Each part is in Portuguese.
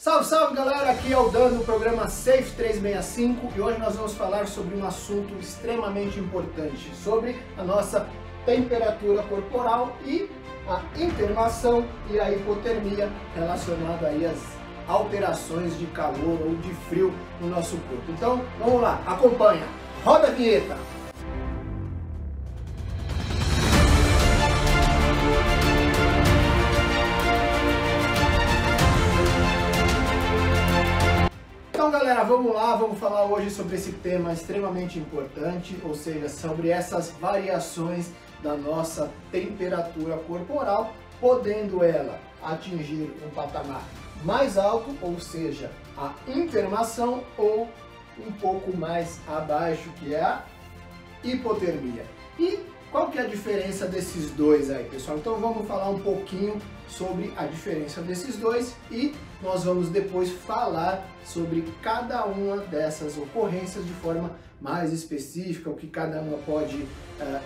Salve, salve galera, aqui é o Dan do programa Safe 365 e hoje nós vamos falar sobre um assunto extremamente importante, sobre a nossa temperatura corporal e a internação e a hipotermia relacionada aí às alterações de calor ou de frio no nosso corpo. Então, vamos lá, acompanha, roda a vinheta! Então galera, vamos lá, vamos falar hoje sobre esse tema extremamente importante, ou seja, sobre essas variações da nossa temperatura corporal, podendo ela atingir um patamar mais alto, ou seja, a internação, ou um pouco mais abaixo, que é a hipotermia. E qual que é a diferença desses dois aí, pessoal? Então vamos falar um pouquinho sobre a diferença desses dois e nós vamos depois falar sobre cada uma dessas ocorrências de forma mais específica, o que cada uma pode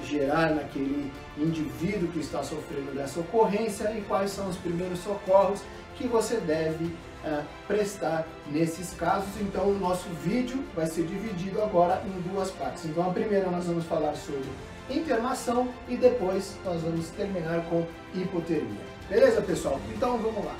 gerar naquele indivíduo que está sofrendo dessa ocorrência e quais são os primeiros socorros que você deve prestar nesses casos. Então o nosso vídeo vai ser dividido agora em duas partes. Então a primeira nós vamos falar sobre internação e depois nós vamos terminar com hipotermia. Beleza, pessoal? Então vamos lá.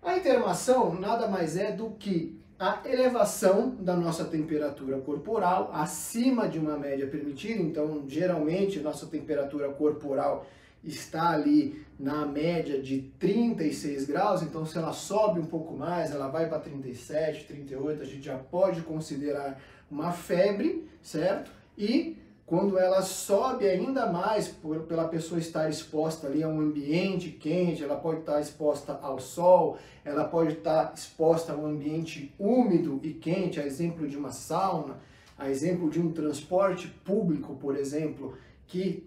A internação nada mais é do que a elevação da nossa temperatura corporal acima de uma média permitida. Então, geralmente, nossa temperatura corporal está ali na média de 36 graus, então se ela sobe um pouco mais, ela vai para 37, 38, a gente já pode considerar uma febre, certo? E quando ela sobe ainda mais, pela pessoa estar exposta ali a um ambiente quente, ela pode estar exposta ao sol, ela pode estar exposta a um ambiente úmido e quente, a exemplo de uma sauna, a exemplo de um transporte público, por exemplo, que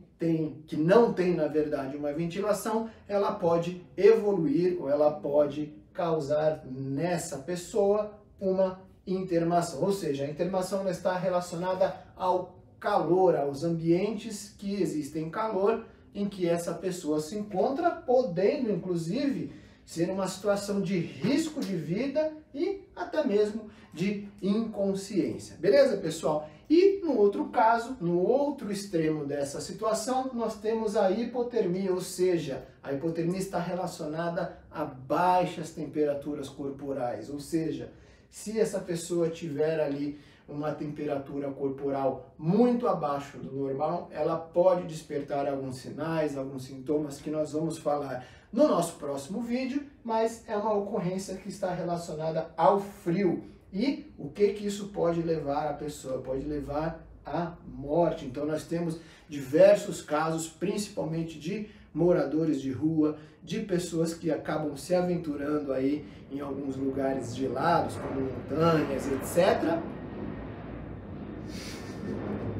não tem, na verdade, uma ventilação, ela pode evoluir ou ela pode causar nessa pessoa uma internação. Ou seja, a internação ela está relacionada ao calor, aos ambientes que existem calor em que essa pessoa se encontra, podendo inclusive ser uma situação de risco de vida e até mesmo de inconsciência. Beleza, pessoal? E no outro caso, no outro extremo dessa situação, nós temos a hipotermia, ou seja, a hipotermia está relacionada a baixas temperaturas corporais, ou seja, se essa pessoa tiver ali uma temperatura corporal muito abaixo do normal, ela pode despertar alguns sinais, alguns sintomas que nós vamos falar no nosso próximo vídeo, mas é uma ocorrência que está relacionada ao frio. E o que isso pode levar a pessoa? Pode levar à morte. Então nós temos diversos casos, principalmente de moradores de rua, de pessoas que acabam se aventurando aí em alguns lugares gelados, como montanhas, etc.,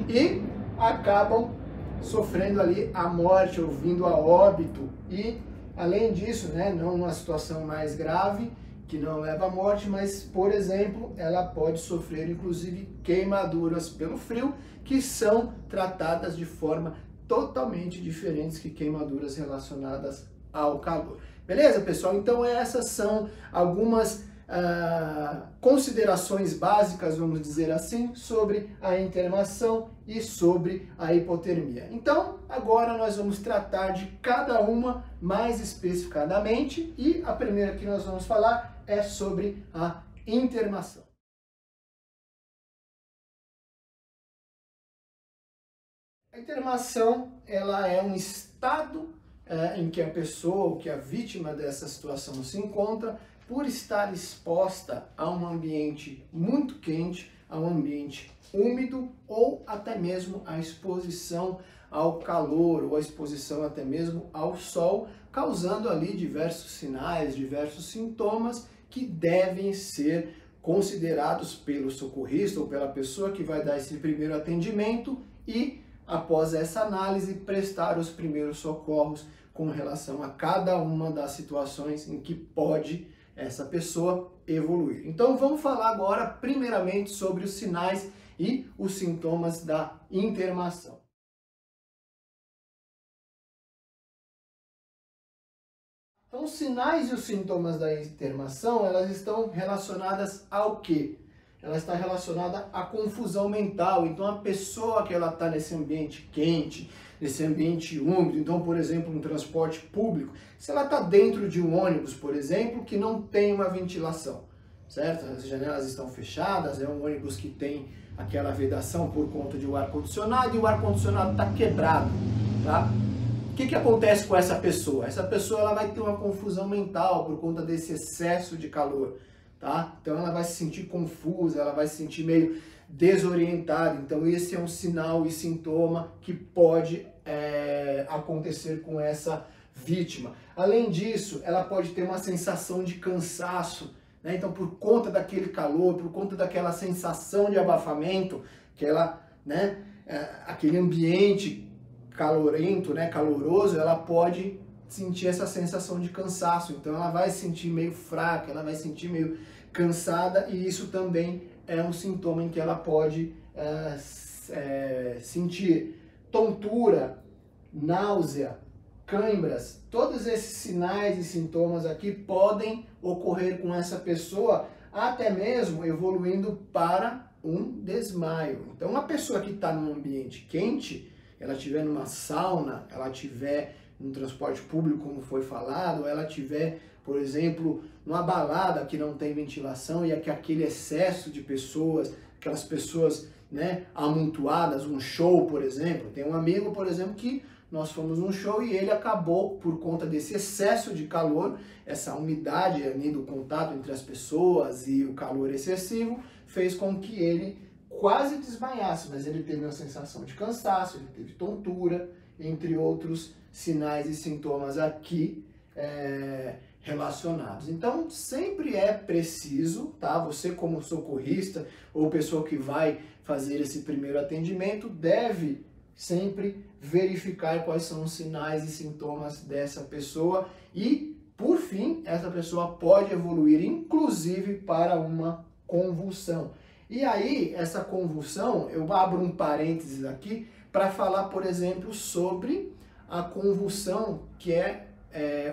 e acabam sofrendo ali a morte ou vindo a óbito. E além disso, né, não uma situação mais grave, que não leva à morte, mas, por exemplo, ela pode sofrer inclusive queimaduras pelo frio, que são tratadas de forma totalmente diferente que queimaduras relacionadas ao calor. Beleza, pessoal? Então essas são algumas considerações básicas, vamos dizer assim, sobre a internação e sobre a hipotermia. Então, agora nós vamos tratar de cada uma mais especificadamente e a primeira que nós vamos falar é sobre a internação. A internação, ela é um estado em que a pessoa, ou que a vítima dessa situação se encontra, por estar exposta a um ambiente muito quente, a um ambiente úmido ou até mesmo a exposição ao calor ou a exposição até mesmo ao sol, causando ali diversos sinais, diversos sintomas que devem ser considerados pelo socorrista ou pela pessoa que vai dar esse primeiro atendimento e, após essa análise, prestar os primeiros socorros com relação a cada uma das situações em que pode essa pessoa evoluir. Então vamos falar agora primeiramente sobre os sinais e os sintomas da internação. Então, os sinais e os sintomas da intermação, elas estão relacionadas ao quê? Ela está relacionada à confusão mental. Então, a pessoa que ela está nesse ambiente quente, nesse ambiente úmido, então, por exemplo, no transporte público, se ela está dentro de um ônibus, por exemplo, que não tem uma ventilação, certo? As janelas estão fechadas, é um ônibus que tem aquela vedação por conta de um ar-condicionado e o ar-condicionado está quebrado, tá? O que acontece com essa pessoa? Essa pessoa ela vai ter uma confusão mental por conta desse excesso de calor, tá? Então ela vai se sentir confusa, ela vai se sentir meio desorientada. Então esse é um sinal e sintoma que pode acontecer com essa vítima. Além disso, ela pode ter uma sensação de cansaço, né? Então por conta daquele calor, por conta daquela sensação de abafamento, aquele ambiente calorento, né, caloroso, ela pode sentir essa sensação de cansaço. Então ela vai se sentir meio fraca, ela vai se sentir meio cansada, e isso também é um sintoma em que ela pode sentir tontura, náusea, câimbras. Todos esses sinais e sintomas aqui podem ocorrer com essa pessoa, até mesmo evoluindo para um desmaio. Então uma pessoa que está num ambiente quente, ela estiver numa sauna, ela estiver no transporte público, como foi falado, ela estiver, por exemplo, numa balada que não tem ventilação e que aquele excesso de pessoas, aquelas pessoas, né, amontoadas, um show, por exemplo. Tem um amigo, por exemplo, que nós fomos num show e ele acabou, por conta desse excesso de calor, essa umidade ali do contato entre as pessoas e o calor excessivo, fez com que ele quase desmaiasse, mas ele teve uma sensação de cansaço, ele teve tontura, entre outros sinais e sintomas aqui relacionados. Então, sempre é preciso, tá? Você como socorrista ou pessoa que vai fazer esse primeiro atendimento, deve sempre verificar quais são os sinais e sintomas dessa pessoa e, por fim, essa pessoa pode evoluir, inclusive, para uma convulsão. E aí, essa convulsão, eu abro um parênteses aqui para falar, por exemplo, sobre a convulsão que é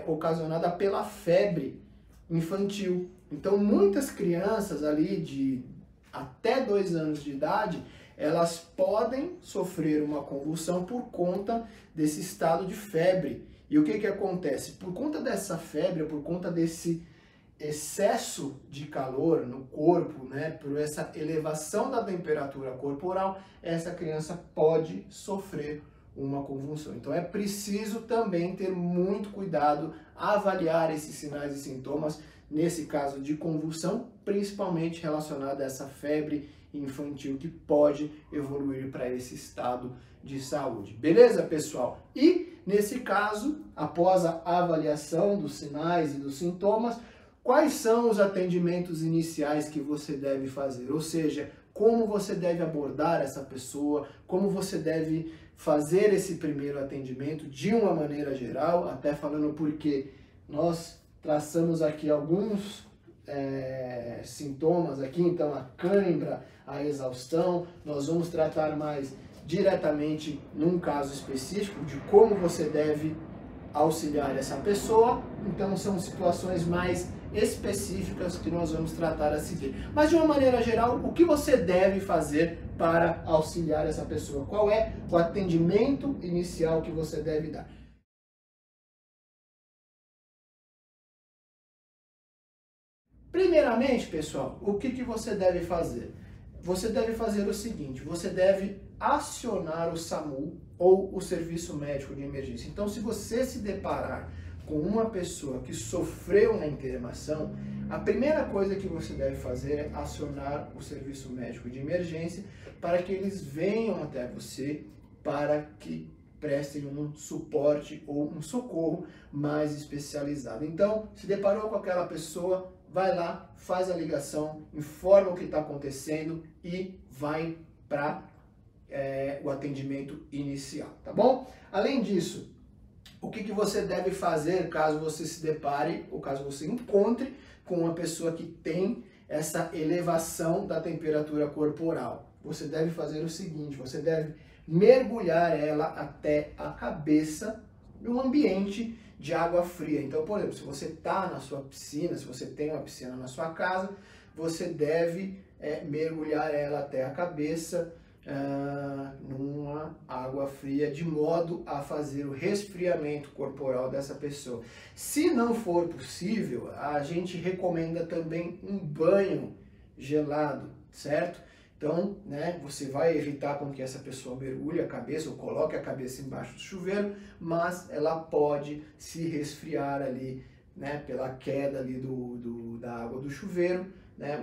ocasionada pela febre infantil. Então, muitas crianças ali de até 2 anos de idade, elas podem sofrer uma convulsão por conta desse estado de febre. E o que acontece? Por conta dessa febre, por conta desse excesso de calor no corpo, né, por essa elevação da temperatura corporal, essa criança pode sofrer uma convulsão. Então é preciso também ter muito cuidado, avaliar esses sinais e sintomas, nesse caso de convulsão, principalmente relacionada a essa febre infantil que pode evoluir para esse estado de saúde. Beleza, pessoal? E nesse caso, após a avaliação dos sinais e dos sintomas, quais são os atendimentos iniciais que você deve fazer? Ou seja, como você deve abordar essa pessoa, como você deve fazer esse primeiro atendimento de uma maneira geral, até falando porque nós traçamos aqui alguns sintomas aqui, então a cãibra, a exaustão, nós vamos tratar mais diretamente num caso específico de como você deve auxiliar essa pessoa, então são situações mais específicas que nós vamos tratar a seguir. Mas de uma maneira geral, o que você deve fazer para auxiliar essa pessoa? Qual é o atendimento inicial que você deve dar? Primeiramente, pessoal, o que você deve fazer? Você deve fazer o seguinte, você deve acionar o SAMU ou o Serviço Médico de Emergência. Então, se você se deparar com uma pessoa que sofreu uma internação, a primeira coisa que você deve fazer é acionar o Serviço Médico de Emergência para que eles venham até você para que prestem um suporte ou um socorro mais especializado. Então, se deparou com aquela pessoa, vai lá, faz a ligação, informa o que está acontecendo e vai para o atendimento inicial, tá bom? Além disso, o que você deve fazer caso você se depare ou caso você encontre com uma pessoa que tem essa elevação da temperatura corporal? Você deve fazer o seguinte, você deve mergulhar ela até a cabeça num ambiente de água fria. Então, por exemplo, se você está na sua piscina, se você tem uma piscina na sua casa, você deve mergulhar ela até a cabeça numa água fria, de modo a fazer o resfriamento corporal dessa pessoa. Se não for possível, a gente recomenda também um banho gelado, certo? Então, você vai evitar com que essa pessoa mergulhe a cabeça ou coloque a cabeça embaixo do chuveiro, mas ela pode se resfriar ali, pela queda ali da água do chuveiro,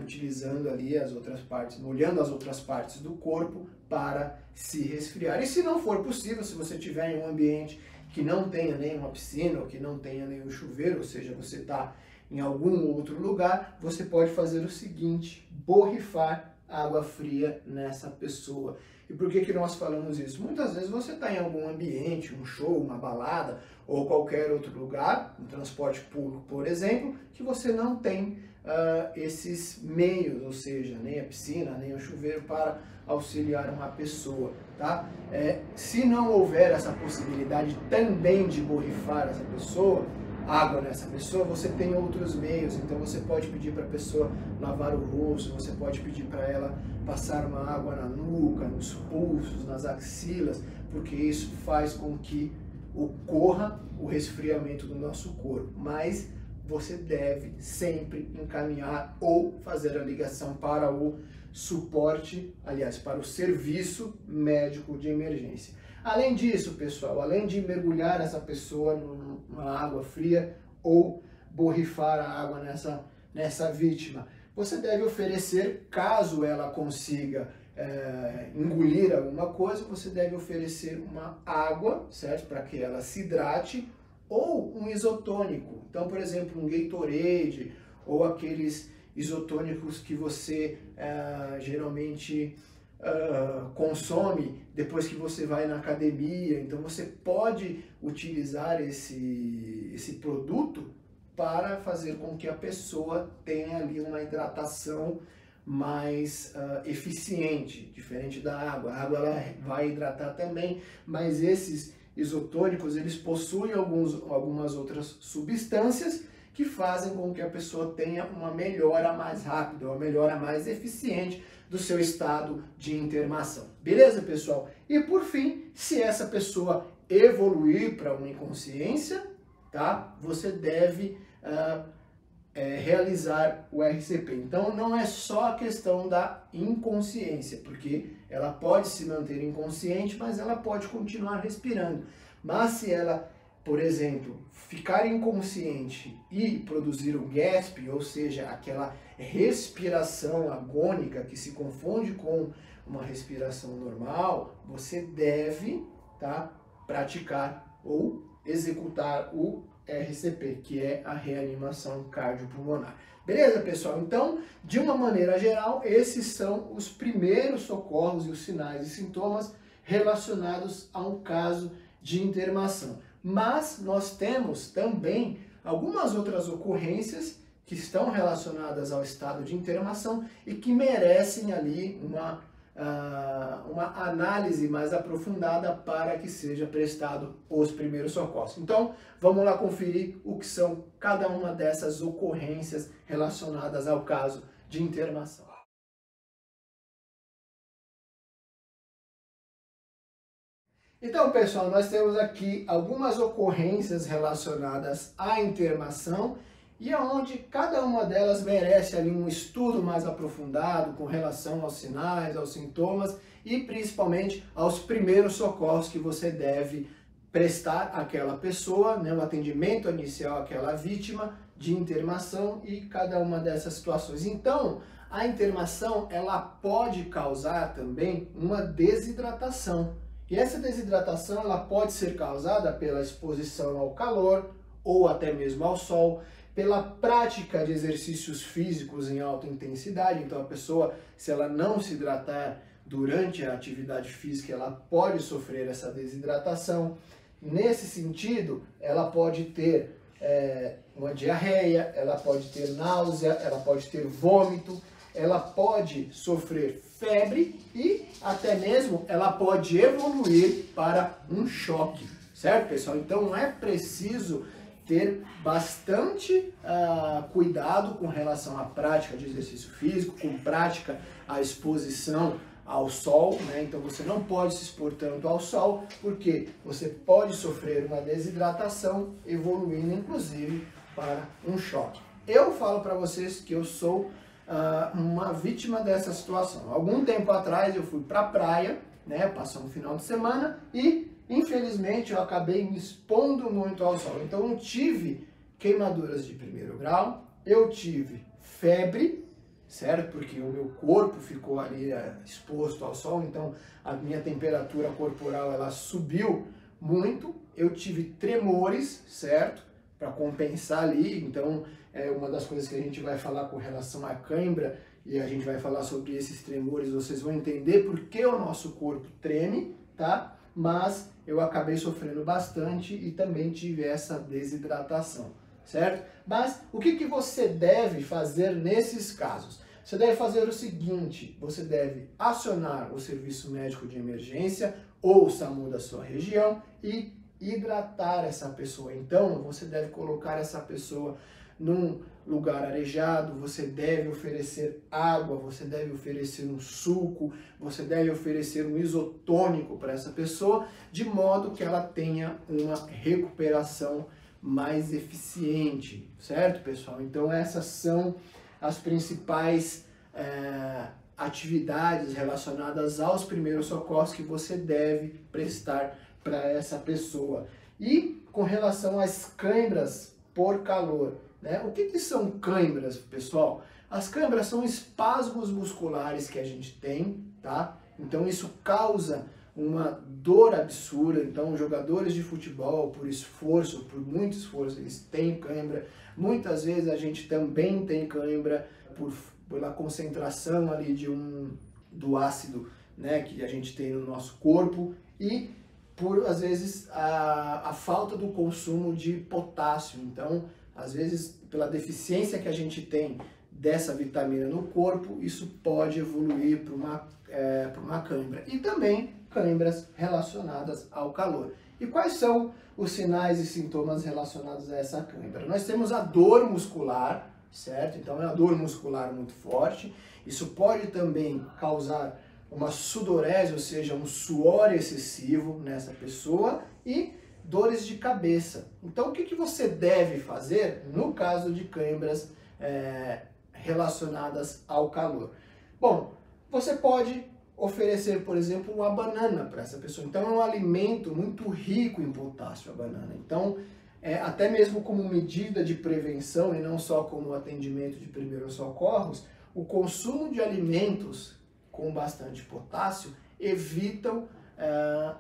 utilizando ali as outras partes, molhando as outras partes do corpo para se resfriar. E se não for possível, se você estiver em um ambiente que não tenha nenhuma piscina ou que não tenha nenhum chuveiro, ou seja, você está em algum outro lugar, você pode fazer o seguinte: borrifar água fria nessa pessoa. E por que nós falamos isso? Muitas vezes você está em algum ambiente, um show, uma balada ou qualquer outro lugar, um transporte público, por exemplo, que você não tem esses meios, ou seja, nem a piscina, nem o chuveiro para auxiliar uma pessoa, tá? Se não houver essa possibilidade também de borrifar essa pessoa, água nessa pessoa, você tem outros meios. Então você pode pedir para a pessoa lavar o rosto, você pode pedir para ela passar uma água na nuca, nos pulsos, nas axilas, porque isso faz com que ocorra o resfriamento do nosso corpo. Mas você deve sempre encaminhar ou fazer a ligação para o suporte, aliás, para o serviço médico de emergência. Além disso, pessoal, além de mergulhar essa pessoa numa água fria ou borrifar a água nessa vítima, você deve oferecer, caso ela consiga engolir alguma coisa, você deve oferecer uma água, certo? Para que ela se hidrate, ou um isotônico. Então, por exemplo, um Gatorade ou aqueles isotônicos que você geralmente consome depois que você vai na academia. Então você pode utilizar esse produto para fazer com que a pessoa tenha ali uma hidratação mais eficiente, diferente da água. A água ela vai hidratar também, mas esses isotônicos eles possuem algumas outras substâncias que fazem com que a pessoa tenha uma melhora mais rápida, uma melhora mais eficiente do seu estado de internação. Beleza, pessoal? E por fim, se essa pessoa evoluir para uma inconsciência, tá? Você deve realizar o RCP. Então não é só a questão da inconsciência, porque ela pode se manter inconsciente, mas ela pode continuar respirando. Mas se ela, por exemplo, ficar inconsciente e produzir o GASP, ou seja, aquela respiração agônica que se confunde com uma respiração normal, você deve, tá, praticar ou executar o RCP, que é a reanimação cardiopulmonar. Beleza, pessoal? Então, de uma maneira geral, esses são os primeiros socorros e os sinais e sintomas relacionados a um caso de internação. Mas nós temos também algumas outras ocorrências que estão relacionadas ao estado de internação e que merecem ali uma análise mais aprofundada para que seja prestado os primeiros socorros. Então, vamos lá conferir o que são cada uma dessas ocorrências relacionadas ao caso de internação. Então, pessoal, nós temos aqui algumas ocorrências relacionadas à internação e aonde cada uma delas merece ali um estudo mais aprofundado com relação aos sinais, aos sintomas e principalmente aos primeiros socorros que você deve prestar àquela pessoa, o atendimento inicial àquela vítima de internação e cada uma dessas situações. Então, a internação ela pode causar também uma desidratação. E essa desidratação ela pode ser causada pela exposição ao calor ou até mesmo ao sol, pela prática de exercícios físicos em alta intensidade. Então a pessoa, se ela não se hidratar durante a atividade física, ela pode sofrer essa desidratação. Nesse sentido, ela pode ter uma diarreia, ela pode ter náusea, ela pode ter vômito, ela pode sofrer febre e até mesmo ela pode evoluir para um choque, certo, pessoal? Então não é preciso ter bastante cuidado com relação à prática de exercício físico, com prática à exposição ao sol, né? Então você não pode se expor tanto ao sol, porque você pode sofrer uma desidratação, evoluindo inclusive para um choque. Eu falo para vocês que eu sou uma vítima dessa situação. Algum tempo atrás eu fui para a praia, né, passar um final de semana e infelizmente eu acabei me expondo muito ao sol. Então eu tive queimaduras de primeiro grau, eu tive febre, certo? Porque o meu corpo ficou ali exposto ao sol, então a minha temperatura corporal ela subiu muito. Eu tive tremores, certo? Para compensar ali, então é uma das coisas que a gente vai falar com relação à cãibra, e a gente vai falar sobre esses tremores, vocês vão entender por que o nosso corpo treme, tá? Mas eu acabei sofrendo bastante e também tive essa desidratação, certo? Mas o que você deve fazer nesses casos? Você deve fazer o seguinte, você deve acionar o serviço médico de emergência ou o SAMU da sua região e hidratar essa pessoa. Então, você deve colocar essa pessoa num lugar arejado, você deve oferecer água, você deve oferecer um suco, você deve oferecer um isotônico para essa pessoa, de modo que ela tenha uma recuperação mais eficiente, certo, pessoal? Então essas são as principais atividades relacionadas aos primeiros socorros que você deve prestar para essa pessoa. E com relação às cãibras por calor, né? O que são cãibras, pessoal? As cãibras são espasmos musculares que a gente tem, tá? Então isso causa uma dor absurda. Então jogadores de futebol, por esforço, por muito esforço, eles têm cãibra. Muitas vezes a gente também tem cãibra pela concentração ali do ácido, né, que a gente tem no nosso corpo, e por, às vezes, a falta do consumo de potássio. Então, às vezes, pela deficiência que a gente tem dessa vitamina no corpo, isso pode evoluir para uma cãibra. E também cãibras relacionadas ao calor. E quais são os sinais e sintomas relacionados a essa cãibra? Nós temos a dor muscular, certo? Então é uma dor muscular muito forte. Isso pode também causar uma sudorese, ou seja, um suor excessivo nessa pessoa, e dores de cabeça. Então o que você deve fazer no caso de cãibras relacionadas ao calor? Bom, você pode oferecer, por exemplo, uma banana para essa pessoa. Então é um alimento muito rico em potássio, a banana. Então, até mesmo como medida de prevenção e não só como atendimento de primeiros socorros, o consumo de alimentos com bastante potássio evitam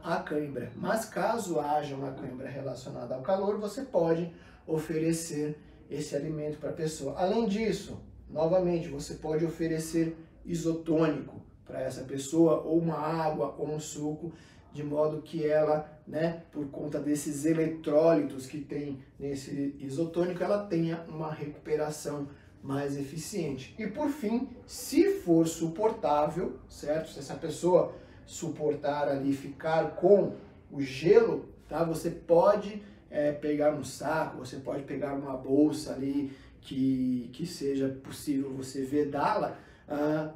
a cãibra. Mas caso haja uma cãibra relacionada ao calor, você pode oferecer esse alimento para a pessoa. Além disso, novamente, você pode oferecer isotônico para essa pessoa, ou uma água, ou um suco, de modo que ela, né, por conta desses eletrólitos que tem nesse isotônico, ela tenha uma recuperação mais eficiente. E por fim, se for suportável, certo? Se essa pessoa suportar ali, ficar com o gelo, tá? Você pode pegar um saco, você pode pegar uma bolsa ali que seja possível você vedá-la,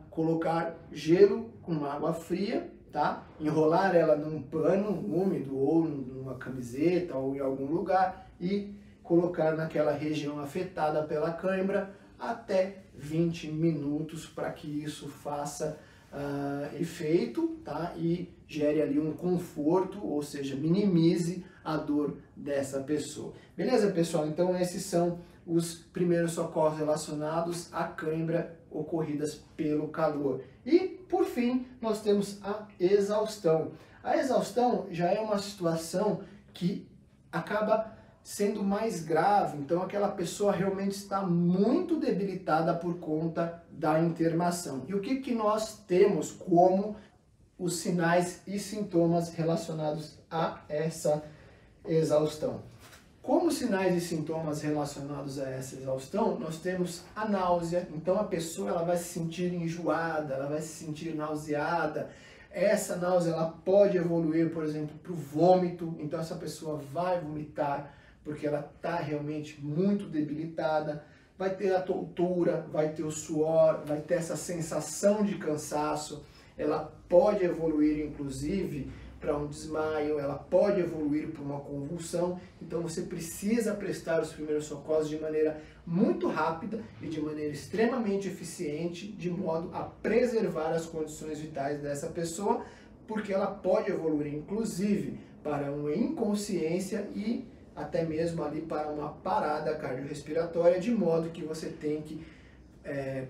colocar gelo com água fria, tá? Enrolar ela num pano úmido ou numa camiseta ou em algum lugar e colocar naquela região afetada pela cãibra até 20 minutos para que isso faça efeito, tá? E gere ali um conforto, ou seja, minimize a dor dessa pessoa. Beleza, pessoal? Então esses são os primeiros socorros relacionados à cãibra ocorridas pelo calor. E, por fim, nós temos a exaustão. A exaustão já é uma situação que acaba sendo mais grave, então aquela pessoa realmente está muito debilitada por conta da internação. E o que nós temos como os sinais e sintomas relacionados a essa exaustão? Como sinais e sintomas relacionados a essa exaustão, nós temos a náusea. Então a pessoa ela vai se sentir enjoada, ela vai se sentir nauseada. Essa náusea ela pode evoluir, por exemplo, para o vômito. Então essa pessoa vai vomitar porque ela está realmente muito debilitada. Vai ter a tontura, vai ter o suor, vai ter essa sensação de cansaço. Ela pode evoluir, inclusive, para um desmaio, ela pode evoluir para uma convulsão. Então você precisa prestar os primeiros socorros de maneira muito rápida e de maneira extremamente eficiente, de modo a preservar as condições vitais dessa pessoa, porque ela pode evoluir, inclusive, para uma inconsciência e até mesmo ali para uma parada cardiorrespiratória, de modo que você tem que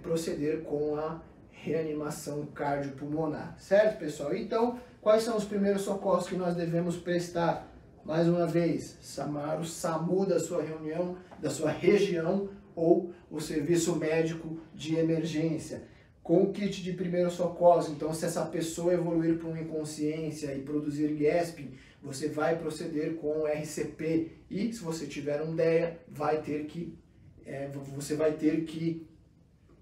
proceder com a reanimação cardiopulmonar, certo, pessoal? Então, quais são os primeiros socorros que nós devemos prestar? Mais uma vez, chamar o SAMU da sua reunião, da sua região, ou o serviço médico de emergência, com o kit de primeiros socorros. Então, se essa pessoa evoluir para uma inconsciência e produzir gasping, você vai proceder com o RCP, e se você tiver um DEA, você vai ter que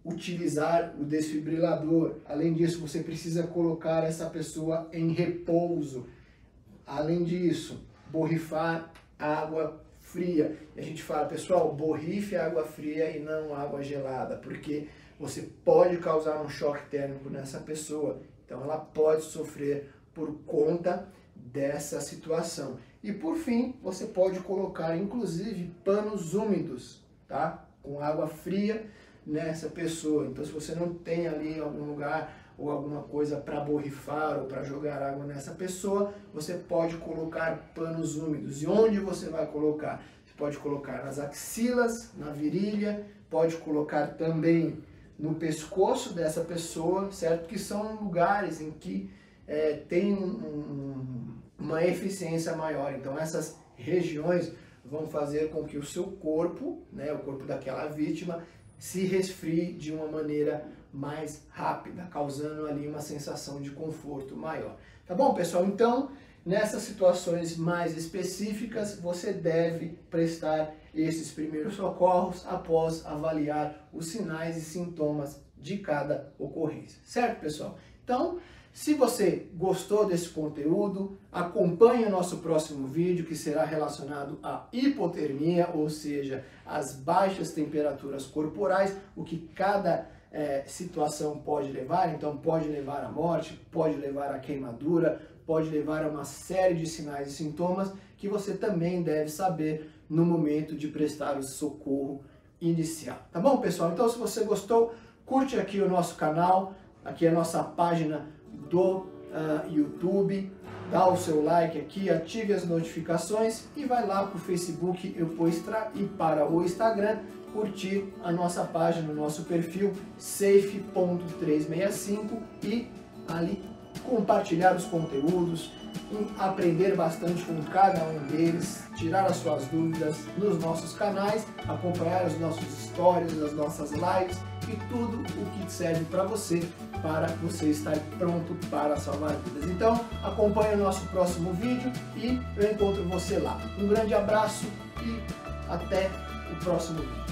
utilizar o desfibrilador. Além disso, você precisa colocar essa pessoa em repouso. Além disso, borrifar água fria. E a gente fala, pessoal, borrife água fria e não água gelada, porque você pode causar um choque térmico nessa pessoa. Então ela pode sofrer por conta dessa situação. E por fim, você pode colocar inclusive panos úmidos, tá? Com água fria nessa pessoa. Então, se você não tem ali algum lugar ou alguma coisa para borrifar ou para jogar água nessa pessoa, você pode colocar panos úmidos. E onde você vai colocar? Você pode colocar nas axilas, na virilha, pode colocar também no pescoço dessa pessoa, certo? Que são lugares em que tem uma eficiência maior. Então, essas regiões vão fazer com que o seu corpo, né, o corpo daquela vítima, se resfrie de uma maneira mais rápida, causando ali uma sensação de conforto maior. Tá bom, pessoal? Então, nessas situações mais específicas, você deve prestar esses primeiros socorros após avaliar os sinais e sintomas de cada ocorrência. Certo, pessoal? Então, se você gostou desse conteúdo, acompanhe o nosso próximo vídeo, que será relacionado à hipotermia, ou seja, às baixas temperaturas corporais, o que cada situação pode levar. Então, pode levar à morte, pode levar à queimadura, pode levar a uma série de sinais e sintomas que você também deve saber no momento de prestar o socorro inicial. Tá bom, pessoal? Então, se você gostou, curte aqui o nosso canal, aqui a nossa página do YouTube, dá o seu like aqui, ative as notificações e vai lá para o Facebook e para o Instagram curtir a nossa página, o nosso perfil safe.365 e ali compartilhar os conteúdos, aprender bastante com cada um deles, tirar as suas dúvidas nos nossos canais, acompanhar os nossos stories, as nossas lives e tudo o que serve para você estar pronto para salvar vidas. Então, acompanhe o nosso próximo vídeo e eu encontro você lá. Um grande abraço e até o próximo vídeo.